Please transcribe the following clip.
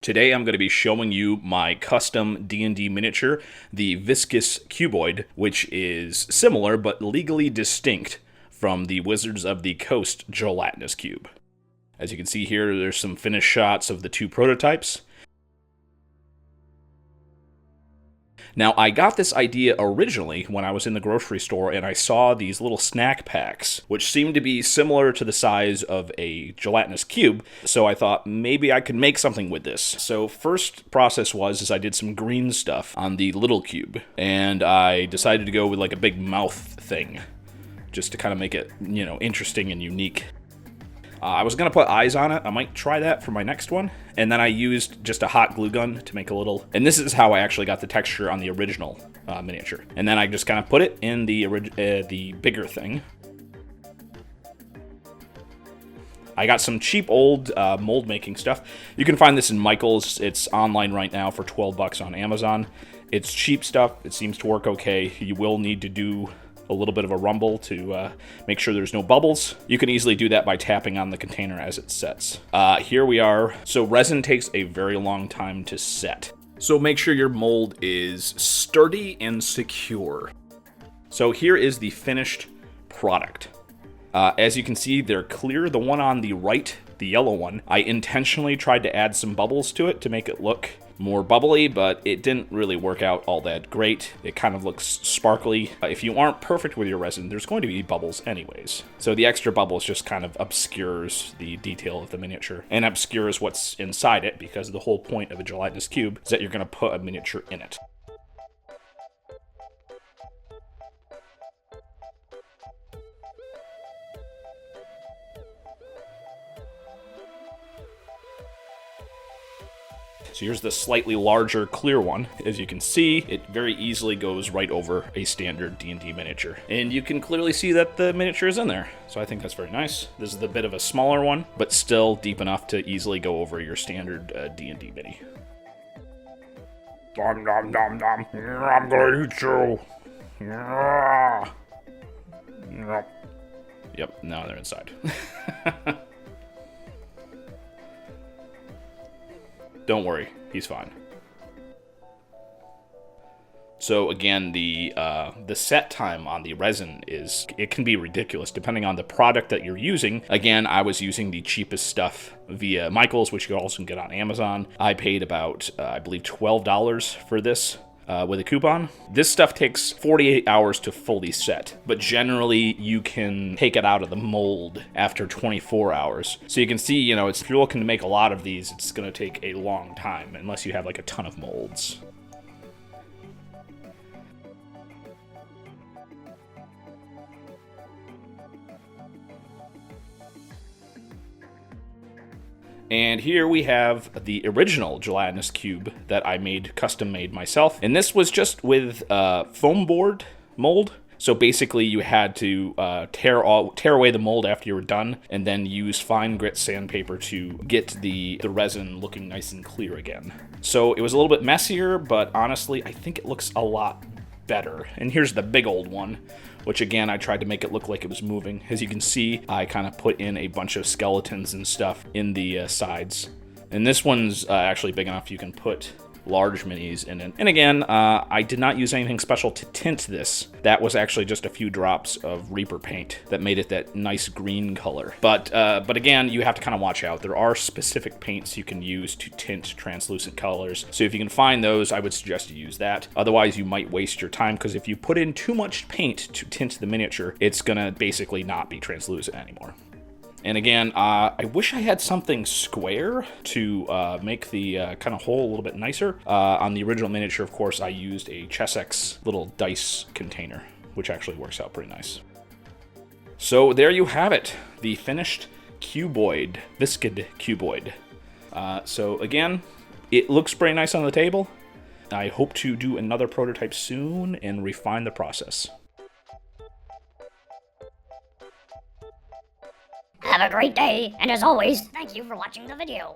Today I'm going to be showing you my custom D&D miniature, the Viscous Cuboid, which is similar but legally distinct from the Wizards of the Coast Gelatinous Cube. As you can see here, there's some finished shots of the two prototypes. Now, I got this idea originally when I was in the grocery store and I saw these little snack packs, which seemed to be similar to the size of a gelatinous cube, so I thought maybe I could make something with this. So first process was I did some green stuff on the little cube, and I decided to go with like a big mouth thing, just to kind of make it, interesting and unique. I was going to put eyes on it. I might try that for my next one. And then I used just a hot glue gun to make a little... And this is how I actually got the texture on the original miniature. And then I just kind of put it in the bigger thing. I got some cheap old mold making stuff. You can find this in Michael's. It's online right now for $12 on Amazon. It's cheap stuff. It seems to work okay. You will need to do a little bit of a rumble to make sure there's no bubbles. You can easily do that by tapping on the container as it sets. Here we are. So resin takes a very long time to set. So make sure your mold is sturdy and secure. So here is the finished product. As you can see, they're clear. The one on the right, the yellow one, I intentionally tried to add some bubbles to it to make it look more bubbly, but it didn't really work out all that great. It kind of looks sparkly. If you aren't perfect with your resin, there's going to be bubbles anyways. So the extra bubbles just kind of obscures the detail of the miniature and obscures what's inside it, because the whole point of a gelatinous cube is that you're going to put a miniature in it. So here's the slightly larger clear one. As you can see, it very easily goes right over a standard D&D miniature. And you can clearly see that the miniature is in there. So I think that's very nice. This is a bit of a smaller one, but still deep enough to easily go over your standard D&D mini. Nom nom nom nom. I'm gonna eat you. Yep, now they're inside. Don't worry, he's fine. So again, the set time on the resin it can be ridiculous depending on the product that you're using. Again, I was using the cheapest stuff via Michael's, which you also can get on Amazon. I paid about, I believe, $12 for this. With a coupon. This stuff takes 48 hours to fully set, but generally you can take it out of the mold after 24 hours. So you can see, if you're looking to make a lot of these, it's going to take a long time, unless you have like a ton of molds. And here we have the original gelatinous cube that I custom made myself. And this was just with foam board mold. So basically you had to tear away the mold after you were done, and then use fine grit sandpaper to get the resin looking nice and clear again. So it was a little bit messier, but honestly, I think it looks a lot better. And here's the big old one, which again, I tried to make it look like it was moving. As you can see, I kind of put in a bunch of skeletons and stuff in the sides. And this one's actually big enough you can put large minis in it. And again, I did not use anything special to tint this. That was actually just a few drops of Reaper paint that made it that nice green color. But again, you have to kind of watch out. There are specific paints you can use to tint translucent colors. So if you can find those, I would suggest you use that. Otherwise, you might waste your time, because if you put in too much paint to tint the miniature, it's gonna basically not be translucent anymore. And again, I wish I had something square to make the kind of hole a little bit nicer. On the original miniature, of course, I used a Chessex little dice container, which actually works out pretty nice. So there you have it, the finished cuboid, Viscous Cuboid. So again, it looks pretty nice on the table. I hope to do another prototype soon and refine the process. Have a great day, and as always, thank you for watching the video.